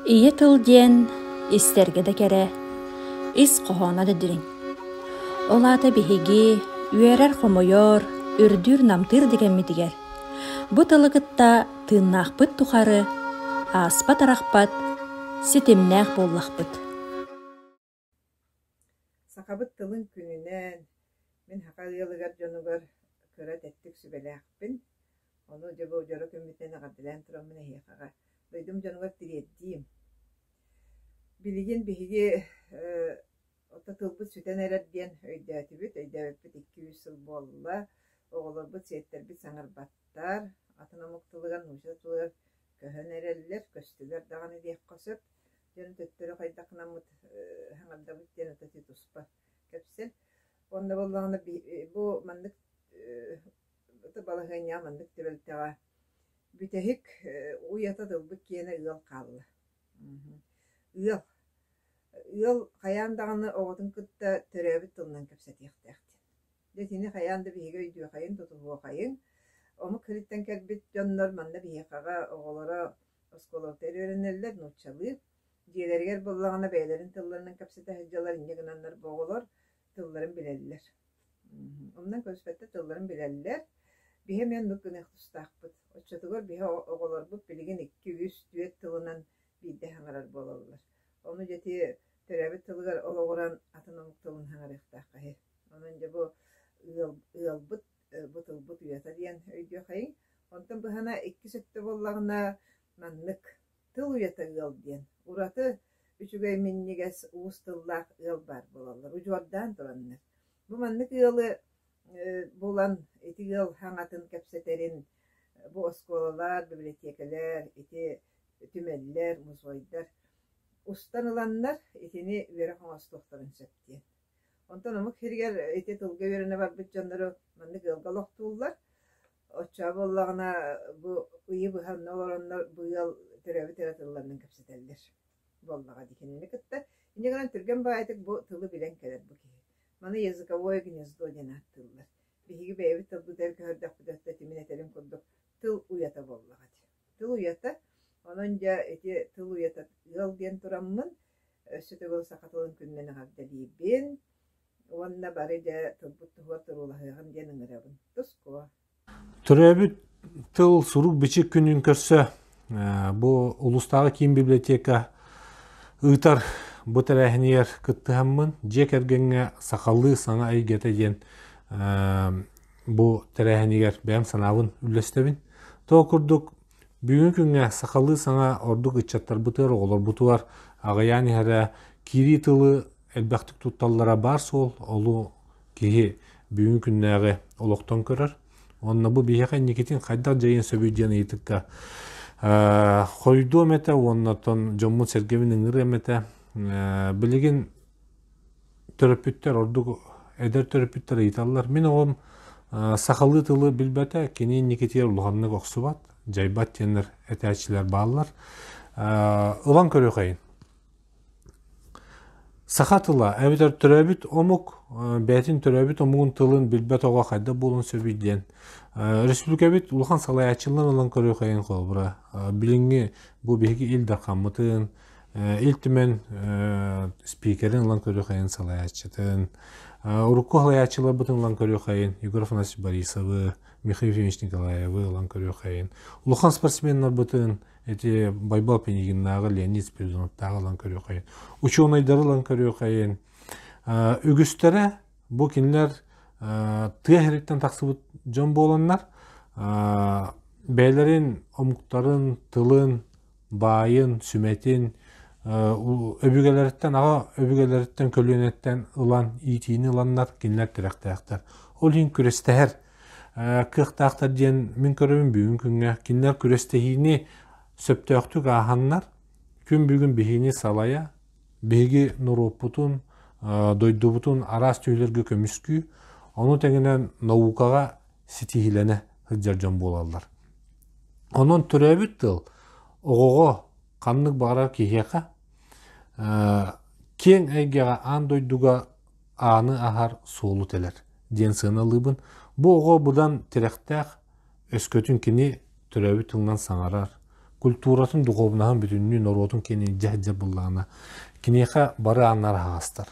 Ие тыл диэн истерге да кере, ис қоһона да дирин. Олата биһиги, үерер хомойор, үрдүр намтыр деген митигер. Бу тылыгытта тыыннаахпыт тухары, ааспат арахпат, ситимнээх боллахпыт. Сақабыт тылын күнінен мен хақалыялыгар жонугар көрі тәттік сүбеләқпін. Оны жабы жора көмітен ағадылан тұрамын әйеқаға. Дойдым жонугар тиреддейім. Билеген бігі ота тылбыт сүтен әрәдден өйдәтібіт 200 сыл болла. Оғыларбыт сеттербіт саңарбаттар. Атынамық тылыгар, нұжа тылыгар көхін әрәлілер, көстілер дағаны дейік қосып. Жөнін төттері қайдақынамыт хаңардабыт ден өтәті тұспа көпсел. Онда болағына бұ мандық балығыня мандық төбелтеға бүтәхік уята дылбыт кені ұйал қалы. Ұйал қаяндағыны оғытын күтті түрәбіт тылынан көпсәтіқтәқтен. Детini xayanda bihiga үйдüе xayın, tutuğu xayın. Onu kırıktan kelbit canlar manda bihiqağa oğulara oskolovteri öğrenirler, nutçalı. Diyelerger bollağına beylerin tıllarının kapsete heccalar, ince gınanlar boğular, tılların bileliler. Ondan köspette tılların bileliler. Bihe men nukun ehtustaqbıt. Oçatıgor bihe oğular bu biligin 200 düet tılınan bir de hangarar boğular. Onu jeti törəbit tılıgar oğuran atınamık tılın hangar ehtaqahir. Onunca bu ıalbıt, bıtılbıt üyata diyen öydüyor xayın. Ondan bu hana 2 sütte bollağına manlık tıl üyata ıal diyen. Uratı üçügey minniges uğuz tıllaq ıal bar bolallar. Ucuardan duranlar. Bu manlık ıalı bolan eti ıal hangatın kapseterin bu oskolalar, bibliotekeler, eti tümeller, muzoylar. Ustan olanlar etini veri hoğastoqtarın söptiyen. Ondan amık herger ete tılga verene var bütcanları mandık ılgalıq tuğullar. Oçağı bollağına bu ıyı bıhanna olanlar bu yıl türevi teratıllarının kapsateller. Bollağa dikenini kıtta. İnce kalan türgen bağaydık bu tılı bilen keler bu ki. Mana yazıka oya gınezdo dene attıllar. Bihigi beyvi tıl bu derki hördak bu dörtte timin etelim kurduk. Tıl uyata bollağa. Tıl uyata. Onunca eti tıl uyata yıl diyen turamın. Sütü bol sakatılın künneni gavdeli bin. Onda bari de tılbıttı huwa tırulahıgan diyen ıngırabın. Tusko. Türebi tıl suruk biçik günün körse bu ulustағы kiyim biblioteka ıtar bu terehiniyer kıttıhamın jek ergenge sakallı sana aygete diyen bu terehiniyer beğen sanavın üllestebin. Tokurduk bugün günge sakallı sana orduk ıçattar bıtır olur butuvar ağayani hara kiri tılı elbaqtık tuttallara bar sol olu kihi bugün günleri oloqtan körür. Onna bu biheqe nikitin qaydaq jayın söbüdyen itikka koydu mete onnaton Jommu sergevinin ıngır mete biligin töröpütter orduk eder töröpütter itallar. Min oğum sakalı tılı bilbete kini nikitiyer uluğanlık oqsubat jaybat tenler etəçiler bağlar. Ulan körü qayın. Сахатыла, әбітер түрәбіт омук, бәтін түрәбіт омуғын тылын білбәт оға қайда болын сөбейден. Республика бит улхан салаячылан олан көрі қайын қол бұра. Білінгі бұл бейгі илдар қамытын, илтімен спикерін олан көрі қайын салаячытын. Урукку салаячылар бұтын олан көрі қайын, Егор Афанасьевич Борисовы, Михаил Ефимович Николаевы олан көрі қайын. Улхан спортсменнар бұтын, эти Байбал Пенегиннағы, Леонид Спиридоновтағы олан көрі қайын. Ученыйдары олан көрі қайын. Үгістері бұл кенлер тыя херектен тақсыбыт жон боланlar бәйлерин, омуктарын, тылын, байын, сүметин, өбүгелеріттен, аға өбүгелеріттен, көлөнеттен ылан, итini ыланнар кенлер тіректаяқтар. Ол ең күрестәр, кықтақтар ден мен көрімін бүгін күнге, кенлер күрестәйіні сөптөқтік ағаннар, күн бүгін бейіні салая, бейгі нұруппутун, дойдубутун арас түйілерге көміскүй, onu тәңінен наукаға сетихилене хыджаржан болалар. Onun türəbit tıl, oğoğo qanlıq bağırar kihiyaka, ken əygəğa an doyduğa anı ahar soğulu teler, den sığınalıbın. Bu oğo budan tirektəq, öskөtün kini türəbit tılından sanarar, культуратын духовнаһын бүтүннүн оротун кени жа буллана кинеха бары аннар хагастар.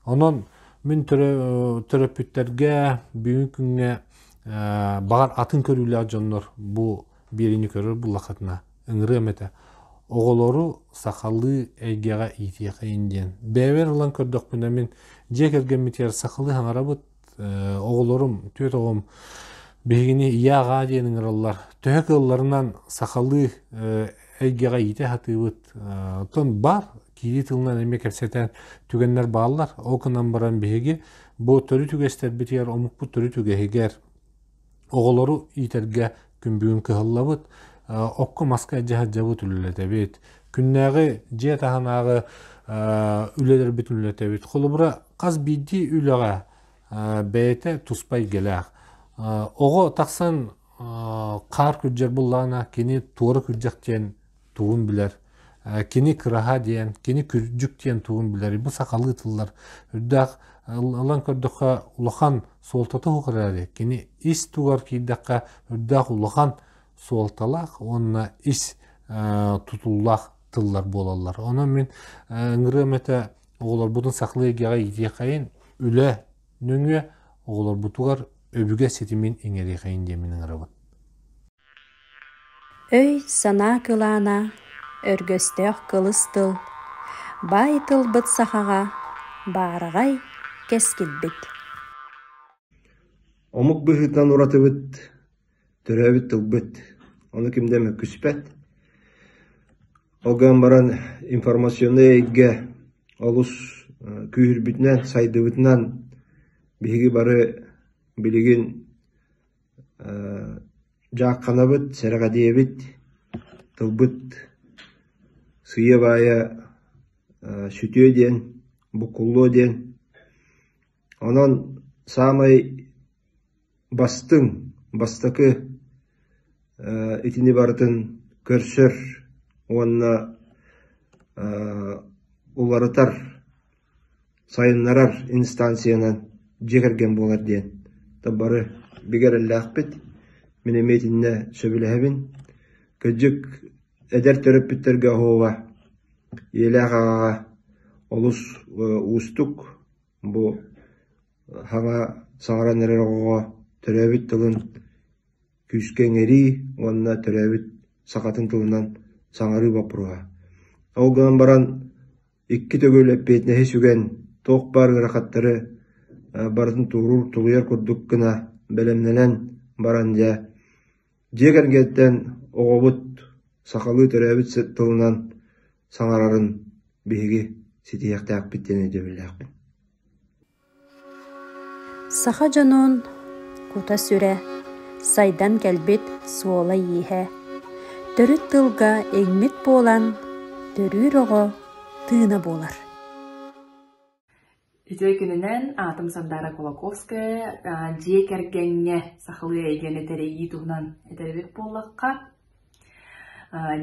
Онон мен төрөпүттерге бүгүн күнгө багар атын көрүлө жоннор бу берини көрөр буллакатына ыңры эмете оголору сакаллы эйгега итиека инден бевер улан көрдөк менен мен жекерген митер сакаллы хаңарабыт оголорум төт огом бегини яга денин ыраллар төк ылларынан сакаллы эйгега ите хатыбыт тон бар кири тылынан эме кепсетен түгеннер баалар окунан баран беги бу төрү түгестер битер омукпу төрү түгегер оголору итерге күнбүгүн кыһыллабыт окко маска жабыт үлелетебит күннәгы же таханагы үлелер бит үлелетебит холубура каз бидди үлега бейте туспай келек ого таксан кар күджер буллана кини тууры күджектен туун билер кини кыраха диен кини күржүк диен туун билер бу сакаллы тыллар үрдак алан көрдөккө улахан солтото хукарары кини ис тугар кийдакка үрдак улахан суалталак онна ис тутуллак тыллар болалар. Ona men ыңрымете оголор бутун саклыйга итие кайын үле нөңө оголор бутугар өбүгө сетимин эңери кайын демин ыңрыбын. Өй сана кылана өргөстөк кылыстыл байтыл быт сахага баарагай кескилбит. Омук быхытан уратыбыт төрөбүт тылбыт. Onu kimdeme küspet. Ogan baran informasyonu ege olus kühürbütünden saydıbıtından bihigi barı biligin jaq kanabıt, seraga diyebit, tılbıt, sıyı baya sütüyo diyen, bukullu diyen. Onun samay bastakı itini baratın körsör onunla ularıtar sayınlarar instansiyanan jekergen bolar diyen tabarı bigerelle akbet minemetinne söbülehebin köcük eder töröpütterge hova yelağa olus ustuk bu hava sağran erer oğa töröbüt tılın küskengeri onunla töröbüt sakatın tılından sağarı bapruha. Oğlan baran iki tögül epeytine sügen toq bar rakatları baratın tuğrur tuğuyar kurduk kına belemnelen baranca jegergetten oğobut sakalı töröbüt tılından sağararın bihigi sitiyakta akbittene dövüllakbin. Saha jonun kuta süre saydan kelbit suola yihe. Törüt tılga egmit bolan törür oğo tığına bolar. Ütö gününen Atım Sandara Kolakovskaya jekergenge sahalı eygene tereyi tuğunan eterebek bollakka.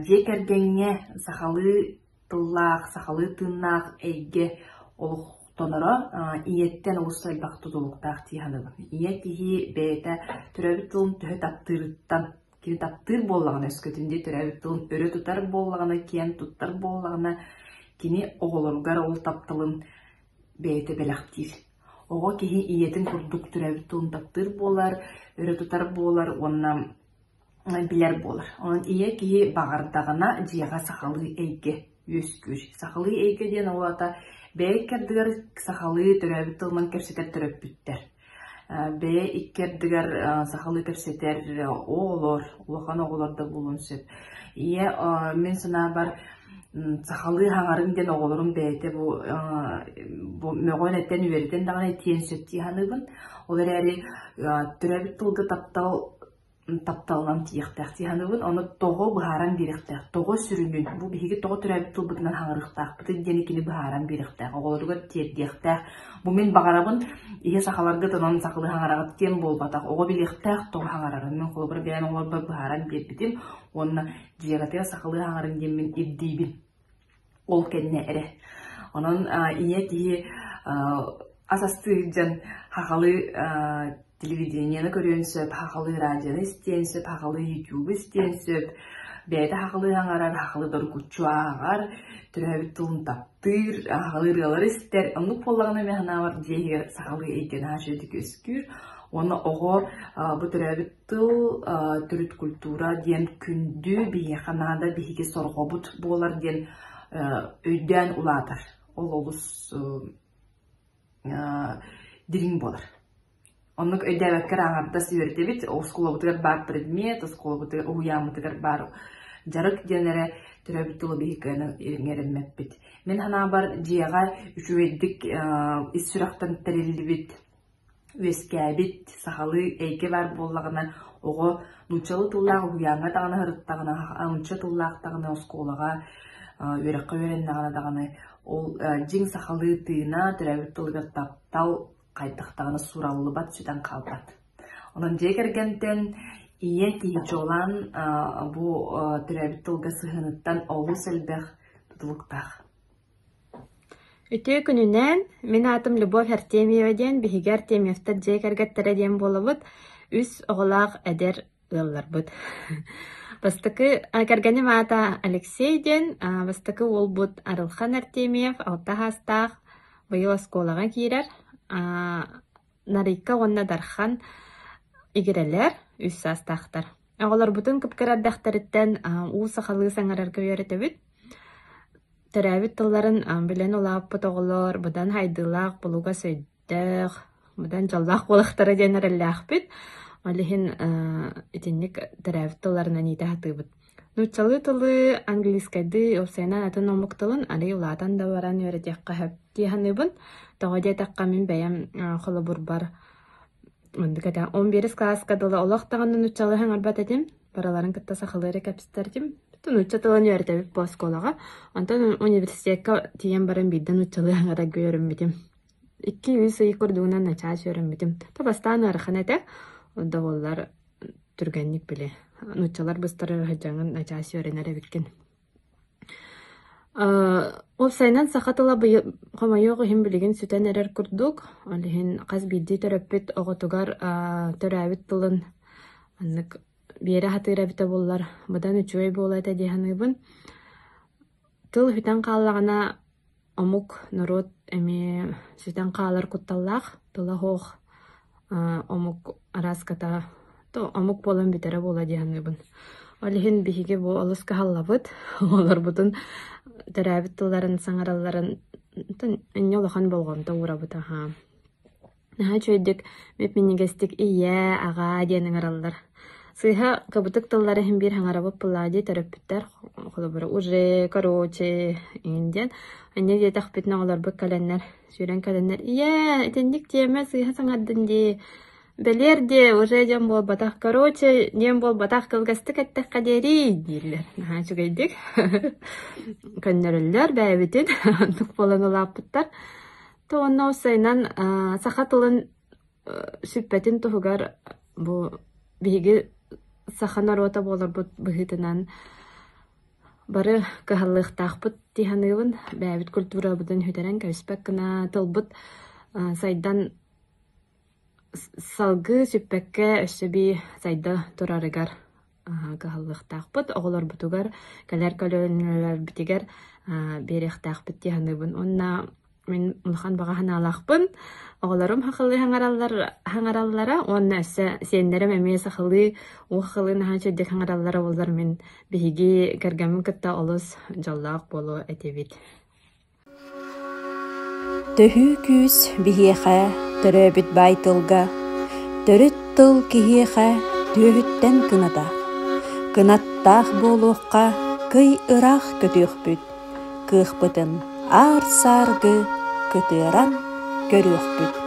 Jekergenge sahalı tıllak, sahalı tığınak eyge oluq tonora iyetten olustay bak tutuluktaq tihanıgın. İyet kihi beyte türöbüt tılın tühü tattırıttan kini tattır bollağına öskөтүндө türöbüt tılın örö tutar bollağına kiyen tuttar bollağına kini oğolorgar ol taptılın beyte belaktir. Oğo kihi iyetin kurduk türöbüt tılın tattır bollar, örö tutar bollar, onna biler bollar. Onun iye kihi bağırdağına jiyaga sahalı eyge өскүр. Сахалы эйге ден олата бәй кердігер сахалы төрәбіт тылынан көрсетер төрөппүттер. Бәй иккердігер сахалы көрсетер оғылар, улахан оғыларда болун сөп. Ие мен сына бар сахалы хаңарын ден оғыларым бәйте bu мөғөн әттен үйерден дағын әттен сөп тиханыбын. Олар әрі төрәбіт тылғы тапталынан тияқтақ тиханыбын, оны тоғы бұхаран беріқтақ, тоғы сүрінін, бұл бейге тоғы түрәбіт тұлбытынан хаңырықтақ, бұты денекені бұхаран беріқтақ, оғыларыға тердияқтақ, бұл мен бағарабын, еге сақаларға тынан сақылы хаңарағыт кен болбатақ, оғы беліқтақ тоғы хаңарағын, мен қолы бір бәйін оғылар бұхаран бербітім, оны жиғатыға сақылы хаңарын деммен ебдейбін, ол кәдіне әрі. Оның ие кейі асасты жан хақалы телевидениені көрен сөп, хақалы радионы істен сөп, хақалы YouTube істен сөп, бәйті хақылығаңарар, хақылыдар күтчуағар, түрәбіт тұлын таптыр, хақылырғалар істер. Онлық болағына мәғына бар дейгер сақалы екен ашедік өскүр. Оны оғыр бұ түрәбіт тұл түріт культура ден күнді бейе қанада бейге сорғы бұт болар ден өйден ұладыр. Ол олыс дирин болар. Оннук өйдәбәккер аңарда сүйерді бит, оскула бұтығар бар предмет, оскула бұтығар уямытығар бар жарық денері түрәбіт тұлы бейкені ерінмәп бит. Мен хана бар жияға үшуеддік ис сұрақтан тәрелді бит, өскәбит, сақалы әйке бар болағына оғы нұчалы тұллағы уяңа тағына ғырыттағына, нұча тұллағы тағына оскулаға өрәққа өреннағына тағына ол жин сақалы тыйына түрәбіт тұлығар таптау қайтықтағына суралылы бат сүтен қалбат. Онын жекергентен ие кейчі olan bu түрәбіт тұлға сығыныттан олу сәлбәқ тұтылықтақ. Үтіе күнінен мен атым Любовь Артемьеваден бігі Артемьевтар жекергеттері ден болыбыд, үс оғылақ әдер ұллар бұд. Бастықы кәргенім ата Алексейден, бастықы ол бұд Арылхан Артемьев, алта хастақ, бұйыл осколаға кейрер. Нарикка онна дархан игерелер үс састақтар. Оғылар бұтын күпкерардақтарыттен уу сақалы саңарарға өретебіт. Түрәбіт тылларын білен олап бұт оғылар, бұдан хайдылақ, бұлуға сөйдіқ, бұдан жаллақ болықтары денерелләқ біт. Олихин етінік түрәбіт тылларына нейті хаты бұд. Нучалы тылы английскайды опсайнан атын омық тылын али улатан да баран өретеққа хөп дейханы бұн. Тоғаде таққа мен бәйім қолы бұр бар. 11 класска дылы олақтағанын нучалы хаңар бат әдім. Бараларын кітті сақылары кәпістәрдім. Нуча тылын өретебіп бос қолаға. Антон университетка тиен барын бидді нучалы хаңара көрім бітім. 200 сый көрдуынан начаш өрім бітім. Табастан арқан әті. Онда олар түргенник біле. Нучалар бұстары ғаджаңын начаш өренәрі біткен. Ол сайнан сақатыла қомайоғы хем білеген сүтен әрер күрдік. Олеген қаз бидді төрөппет оғытуғар төрәбіт тылын бері хатыра біті болар. Бұдан үчуай болайта дейханыбын. Тыл хүтен қалағына омук народ әме сүтен қалар құтталлақ. Тыла хоқ омук араската омук болан бітері бола дейханыбын. Олеген бігеге бұл олысқа халлабыд. Олар бұтын төрәбіт тылларын саңараларын әне олақан болғанта урабыта. Наға чөйдік мепменегестік ие аға дейінің аралдар. Сыйха кабытык тыллары хем бир хаңарабып пыллади төрөппүттер. Қолы бұры уже, короче, инден. Әне де тақпетін олар бұк кәленнер, сүйрен кәленнер. Ие, әтендік дейме сыйха саңардын де. Белер де уже дем бол батақ, короче, дем бол батақ кылгастык әттік қадери, дейлер. Наға чүгейдік. Көннерілер бәйбетін, тұқ болын олаппыттар. Тоғынна осайнан сақатылын сүппетін тұғығар бұл бігі сақанар ота болар бұғытынан бары кағалықтақпыт дейханығын бәйбіт культура бұдың хүтерен кәуіспәк кіна тылбыт сайдан салгы сүппәкке өссөбі сайда тұрарығар кағалықтақпыт оғылар бұтығар кәлер көлөнілер бітігер беректақпыт дейханығын. Онна мен ұлған бағахан алақпын. Оғыларым хақылы хаңараллара, онна сендерім әме сақылы, уақылы нахан сөйдек хаңараллара олар мен бігі кәргәмін күтті олыс жаллақ болу әтебет. Төхі күз біхеға түрөбіт байтылға, түріт тыл кихеға төхіттен кынада. Кынаттақ болуққа кый ырақ көтіқ бүт, кық бұтын ар саргы кытыран көріқ бүт.